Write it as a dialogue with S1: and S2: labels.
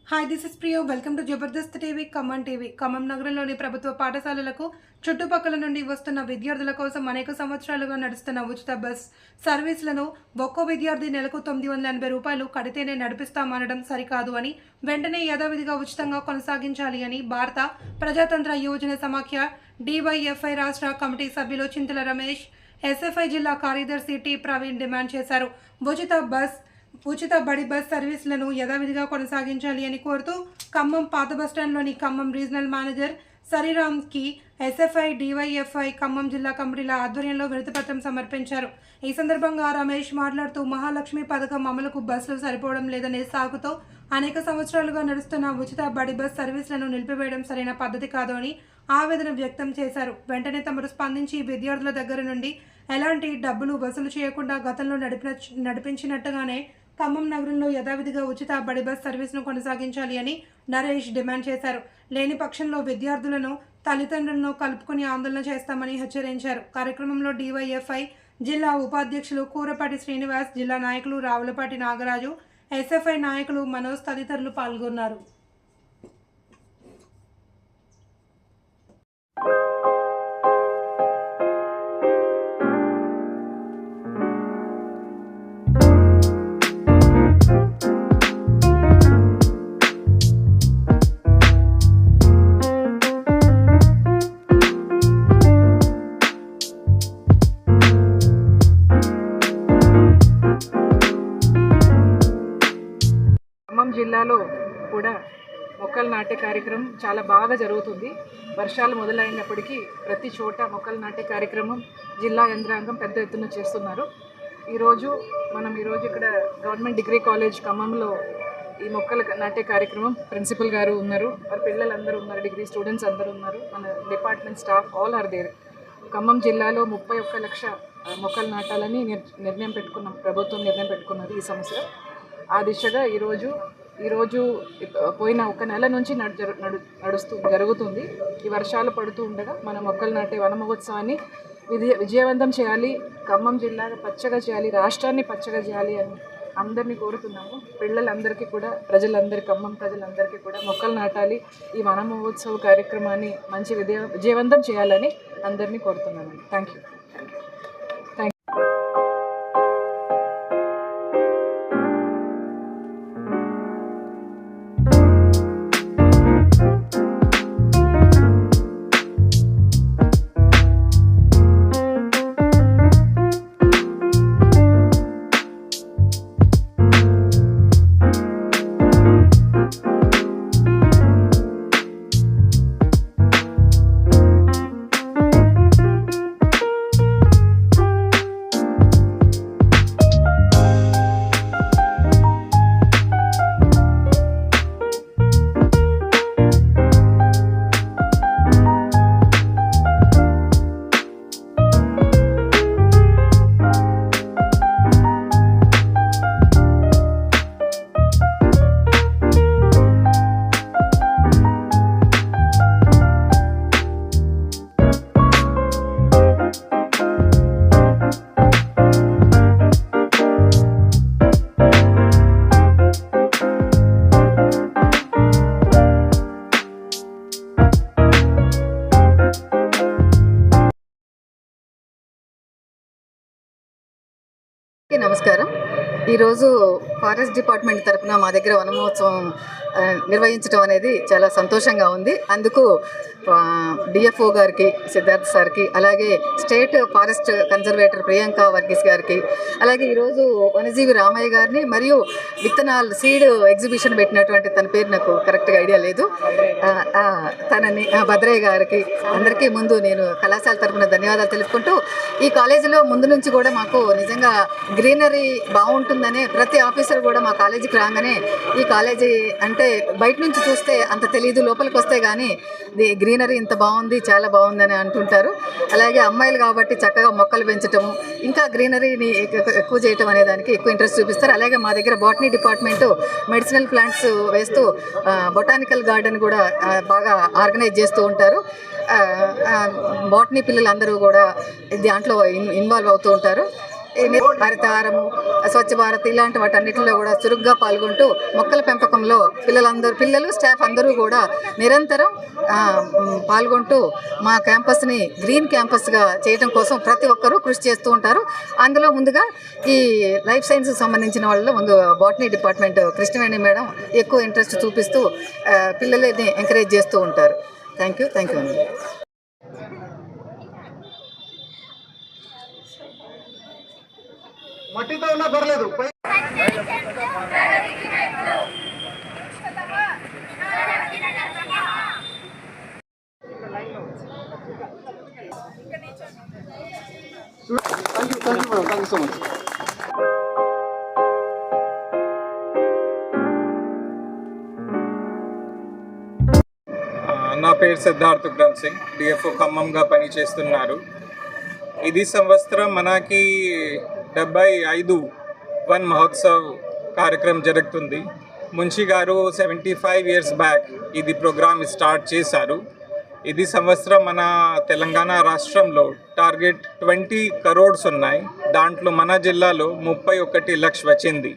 S1: Hi this is Priyo welcome to Jabardast TV Khammam TV. Khammam నగరంలోని ప్రభుత్వ పాఠశాలలకు చుట్టుపక్కల నుండి వస్తున్న విద్యార్థుల కోసం అనేక సంవత్సరాలుగా నడుస్తున్న ఉచిత బస్ సర్వీసులను ఒక్కో విద్యార్థి నెలకు 980 రూపాయలు కడితేనే నడిపిస్తామనడం సరికాదు అని, వెంటనే యథావిధిగా ఉచితంగా కొనసాగించాలి అని భారత ప్రజాతంత్ర యువజన సమాఖ్య డివైఎఫ్ఐ రాష్ట్ర కమిటీ సభ్యులు చింతల రమేష్, ఎస్ఎఫ్ఐ జిల్లా కార్యదర్శి టి ప్రవీణ్ డిమాండ్ చేశారు. ఉచిత బడి బస్ సర్వీసులను యథావిధిగా కొనసాగించాలి అని కోరుతూ ఖమ్మం పాత బస్టాండ్లోని ఖమ్మం రీజనల్ మేనేజర్ సరిరామ్కి ఎస్ఎఫ్ఐ డివైఎఫ్ఐ ఖమ్మం జిల్లా కమిటీల ఆధ్వర్యంలో వినతిపత్రం సమర్పించారు. ఈ సందర్భంగా రమేష్ మాట్లాడుతూ మహాలక్ష్మి పథకం అమలుకు బస్సులు సరిపోవడం లేదనే సాకుతో అనేక సంవత్సరాలుగా నడుస్తున్న ఉచిత బడి బస్ సర్వీసులను నిలిపివేయడం సరైన పద్ధతి కాదు అని ఆవేదన వ్యక్తం చేశారు. వెంటనే తమరు స్పందించి విద్యార్థుల దగ్గర నుండి ఎలాంటి డబ్బులు వసూలు చేయకుండా గతంలో నడిపించినట్టుగానే ఖమ్మం నగరంలో యథావిధిగా ఉచిత బడి బస్ సర్వీస్ను కొనసాగించాలి అని నరేష్ డిమాండ్ చేశారు. లేని పక్షంలో విద్యార్థులను తల్లిదండ్రులను కలుపుకుని ఆందోళన చేస్తామని హెచ్చరించారు. కార్యక్రమంలో డివైఎఫ్ఐ జిల్లా ఉపాధ్యక్షులు కూరపాటి శ్రీనివాస్, జిల్లా నాయకులు రావులపాటి నాగరాజు, ఎస్ఎఫ్ఐ నాయకులు మనోజ్ తదితరులు పాల్గొన్నారు.
S2: ఖమ్మం జిల్లాలో కూడా మొక్కలు నాటే కార్యక్రమం చాలా బాగా జరుగుతుంది. వర్షాలు మొదలైనప్పటికీ ప్రతి చోట మొక్కలు నాటే కార్యక్రమం జిల్లా యంత్రాంగం పెద్ద ఎత్తున చేస్తున్నారు. ఈరోజు ఇక్కడ గవర్నమెంట్ డిగ్రీ కాలేజ్ ఖమ్మంలో ఈ మొక్కలు నాటే కార్యక్రమం ప్రిన్సిపల్ గారు ఉన్నారు, వారి పిల్లలందరూ ఉన్నారు, డిగ్రీ స్టూడెంట్స్ అందరూ ఉన్నారు, మన department staff all are there. Khammam జిల్లాలో 31 లక్ష మొక్కలు నాటాలని ప్రభుత్వం నిర్ణయం పెట్టుకున్నారు ఈ సంవత్సరం. ఆ దిశగా ఈరోజు పోయిన ఒక నెల నుంచి జరుగుతుంది. ఈ వర్షాలు పడుతూ ఉండగా మన మొక్కలు నాటే వన మహోత్సవాన్ని విజయవంతం చేయాలి, ఖమ్మం జిల్లాగా పచ్చగా చేయాలి, రాష్ట్రాన్ని పచ్చగా చేయాలి అని అందరినీ కోరుతున్నాము. పిల్లలందరికీ కూడా ఖమ్మం ప్రజలందరికీ కూడా మొక్కలు నాటాలి, ఈ వన మహోత్సవ కార్యక్రమాన్ని మంచి విజయవంతం చేయాలని అందరినీ కోరుతున్నాను. Thank you.
S3: నమస్కారం. ఈరోజు ఫారెస్ట్ డిపార్ట్మెంట్ తరఫున మా దగ్గర వన మహోత్సవం నిర్వహించడం అనేది చాలా సంతోషంగా ఉంది. అందుకు డిఎఫ్ఓ గారికి, సిద్ధార్థ్ సార్కి, అలాగే state forest conservator Priyanka Varghese గారికి, అలాగే ఈరోజు వనజీవి రామయ్య గారిని మరియు విత్తనాలు సీడ్ ఎగ్జిబిషన్ పెట్టినటువంటి తన పేరు నాకు కరెక్ట్గా ఐడియా లేదు, తనని భద్రయ్య గారికి అందరికీ ముందు నేను కళాశాల తరఫున ధన్యవాదాలు తెలుపుకుంటూ, ఈ కాలేజీలో ముందు నుంచి కూడా మాకు నిజంగా గ్రీనరీ బాగుంటుందనే ప్రతి ఆఫీసర్ కూడా మా కాలేజీకి రాగానే ఈ కాలేజీ అంటే బయట నుంచి చూస్తే అంత తెలియదు, లోపలికి వస్తే కానీ గ్రీనరీ ఇంత బాగుంది, చాలా బాగుందని అంటుంటారు. అలాగే అమ్మాయిలు కాబట్టి చక్కగా మొక్కలు పెంచటము, ఇంకా గ్రీనరీని ఎక్కువ చేయటం అనే దానికి ఎక్కువ ఇంట్రెస్ట్ చూపిస్తారు. అలాగే మా దగ్గర బాటనీ డిపార్ట్మెంటు మెడిసినల్ ప్లాంట్స్ వేస్తూ బొటానికల్ గార్డెన్ కూడా బాగా ఆర్గనైజ్ చేస్తూ ఉంటారు. బాటనీ పిల్లలందరూ కూడా దాంట్లో ఇన్వాల్వ్ అవుతూ ఉంటారు. హరితహారము, స్వచ్ఛ భారత్ ఇలాంటి వాటన్నిటిలో కూడా చురుగ్గా పాల్గొంటూ మొక్కల పెంపకంలో పిల్లలు స్టాఫ్ అందరూ కూడా నిరంతరం పాల్గొంటూ మా క్యాంపస్ని గ్రీన్ క్యాంపస్గా చేయడం కోసం ప్రతి ఒక్కరూ కృషి చేస్తూ ఉంటారు. అందులో ముందుగా ఈ లైఫ్ సైన్స్కి సంబంధించిన వాళ్ళలో ముందు బాటనీ డిపార్ట్మెంట్ కృష్ణవేణి మేడం ఎక్కువ ఇంట్రెస్ట్ చూపిస్తూ పిల్లలని ఎంకరేజ్ చేస్తూ ఉంటారు. థ్యాంక్ యూ అండి.
S4: మట్టితో ఉన్నా పర్లేదు. Thank you so much.
S5: నా పేరు సిద్ధార్థ్ ఉగ్రం సింగ్, డిఎఫ్ఓ ఖమ్మంగా పనిచేస్తున్నారు. ఇది సంవత్సరం మనకి 75 వన్ మహోత్సవ్ కార్యక్రమం జరుగుతుంది. మున్షి గారు 75 years బ్యాక్ ఇది ప్రోగ్రామ్ స్టార్ట్ చేశారు. ఇది సంవత్సరం మన తెలంగాణ రాష్ట్రంలో టార్గెట్ 20 crores ఉన్నాయి. దాంట్లో మన జిల్లాలో 31 లక్ష వచ్చింది.